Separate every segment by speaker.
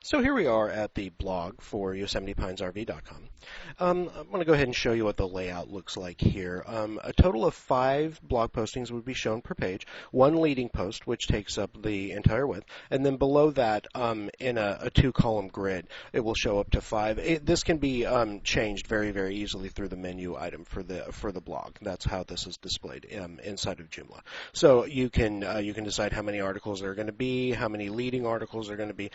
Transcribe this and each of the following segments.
Speaker 1: So here we are at the blog for YosemitePinesRV.com. I'm going to go ahead and show you what the layout looks like here. A total of 5 blog postings would be shown per page, one leading post, which takes up the entire width, and then below that, in a 2-column grid, it will show up to 5. This can be changed very, very easily through the menu item for the blog. That's how this is displayed inside of Joomla. So you can decide how many articles there are going to be, how many leading articles are going to be.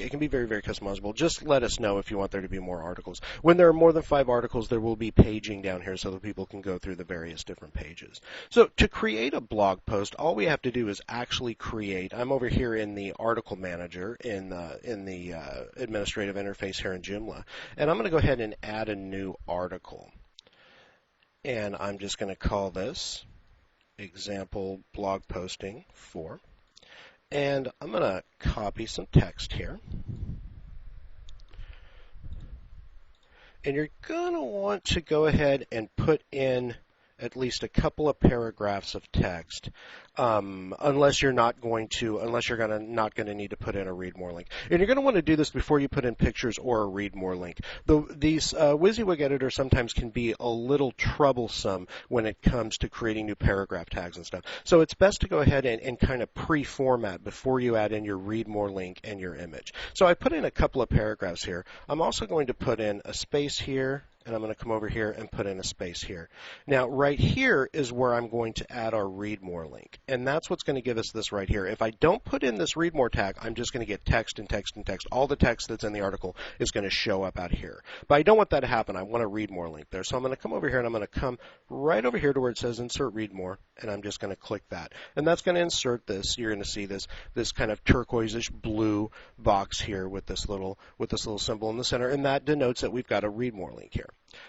Speaker 1: It can be very, very customizable. Just let us know if you want there to be more articles. When there are more than 5 articles, there will be paging down here so that people can go through the various different pages. So to create a blog post, all we have to do is actually create. I'm over here in the article manager in the administrative interface here in Joomla, and I'm going to go ahead and add a new article. And I'm just going to call this example blog posting 4. And I'm going to copy some text here. And you're going to want to go ahead and put in at least a couple of paragraphs of text, unless you're not going to need to put in a read more link. And you're going to want to do this before you put in pictures or a read more link. These WYSIWYG editors sometimes can be a little troublesome when it comes to creating new paragraph tags and stuff. So it's best to go ahead and kind of pre-format before you add in your read more link and your image. So I put in a couple of paragraphs here. I'm also going to put in a space here, and I'm going to come over here and put in a space here. Now, right here is where I'm going to add our read more link, and that's what's going to give us this right here. If I don't put in this read more tag, I'm just going to get text and text and text. All the text that's in the article is going to show up out here. But I don't want that to happen. I want a read more link there. So I'm going to come over here, and I'm going to come right over here to where it says insert read more, and I'm just going to click that. And that's going to insert this. You're going to see this kind of turquoise-ish blue box here with this little symbol in the center, and that denotes that we've got a read more link here.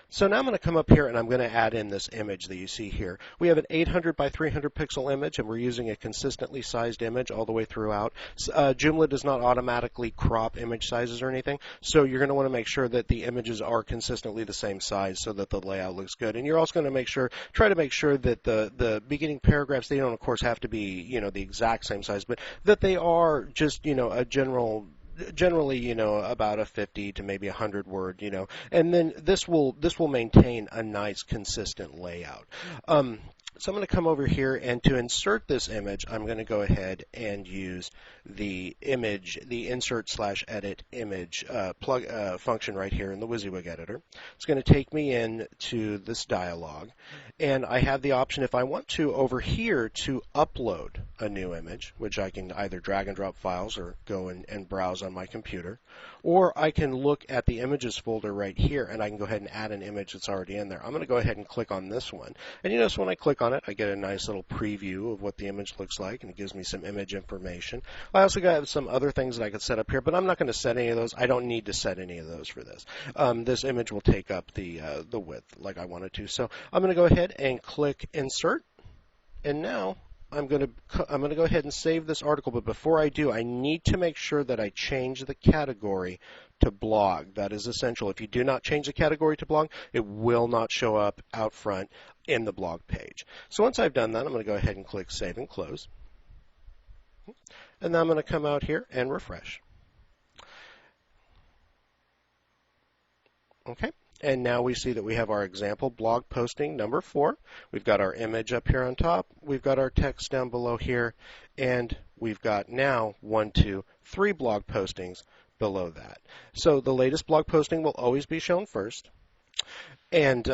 Speaker 1: So now I'm going to come up here and I'm going to add in this image that you see here. We have an 800 by 300 pixel image, and we're using a consistently sized image all the way throughout. Joomla does not automatically crop image sizes or anything, so you're going to want to make sure that the images are consistently the same size so that the layout looks good. And you're also going to try to make sure that the beginning paragraphs, they don't of course have to be the exact same size, but that they are just a generally about a 50 to maybe 100 word, and then this will maintain a nice consistent layout. So I'm going to come over here, and to insert this image, I'm going to go ahead and use the insert/edit image function right here in the WYSIWYG editor. It's going to take me into this dialog, and I have the option, if I want to, over here to upload a new image, which I can either drag and drop files or go and browse on my computer, or I can look at the images folder right here, and I can go ahead and add an image that's already in there. I'm going to go ahead and click on this one, and you notice when I click on it, I get a nice little preview of what the image looks like, and it gives me some image information. I also got some other things that I could set up here, but I'm not going to set any of those. I don't need to set any of those for this. This image will take up the width like I wanted to. So I'm going to go ahead and click Insert, and now I'm going to go ahead and save this article, but before I do, I need to make sure that I change the category to blog. That is essential. If you do not change the category to blog, it will not show up out front in the blog page. So once I've done that, I'm going to go ahead and click Save and Close. And then I'm going to come out here and refresh. Okay. And now we see that we have our example blog posting number 4. We've got our image up here on top. We've got our text down below here. And we've got now 1, 2, 3 blog postings below that. So the latest blog posting will always be shown first. And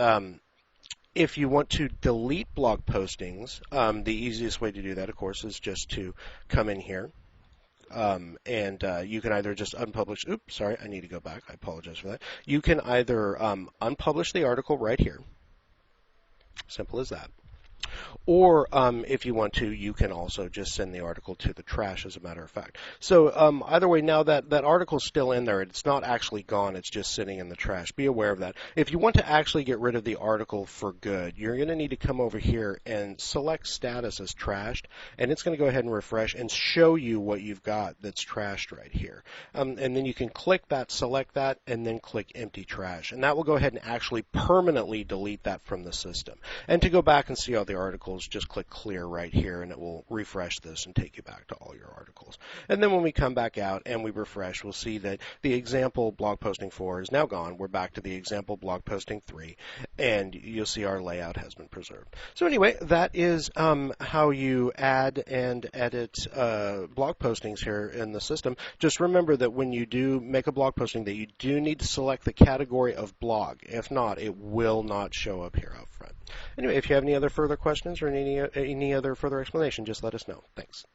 Speaker 1: if you want to delete blog postings, the easiest way to do that, of course, is just to come in here. You can either just unpublish. Oops, sorry, I need to go back. I apologize for that. You can either unpublish the article right here. Simple as that. Or if you want to, you can also just send the article to the trash, as a matter of fact. So either way, now that article's still in there, it's not actually gone, it's just sitting in the trash. Be aware of that. If you want to actually get rid of the article for good, you're going to need to come over here and select status as trashed, and it's going to go ahead and refresh and show you what you've got that's trashed right here. And then you can click that, select that, and then click empty trash. And that will go ahead and actually permanently delete that from the system. And to go back and see all the articles, just click clear right here and it will refresh this and take you back to all your articles. And then when we come back out and we refresh, we'll see that the example blog posting 4 is now gone. We're back to the example blog posting 3, and you'll see our layout has been preserved. So anyway, that is how you add and edit blog postings here in the system. Just remember that when you do make a blog posting, that you do need to select the category of blog. If not, it will not show up here up front. Anyway, if you have any other further questions or any other further explanation, just let us know. Thanks.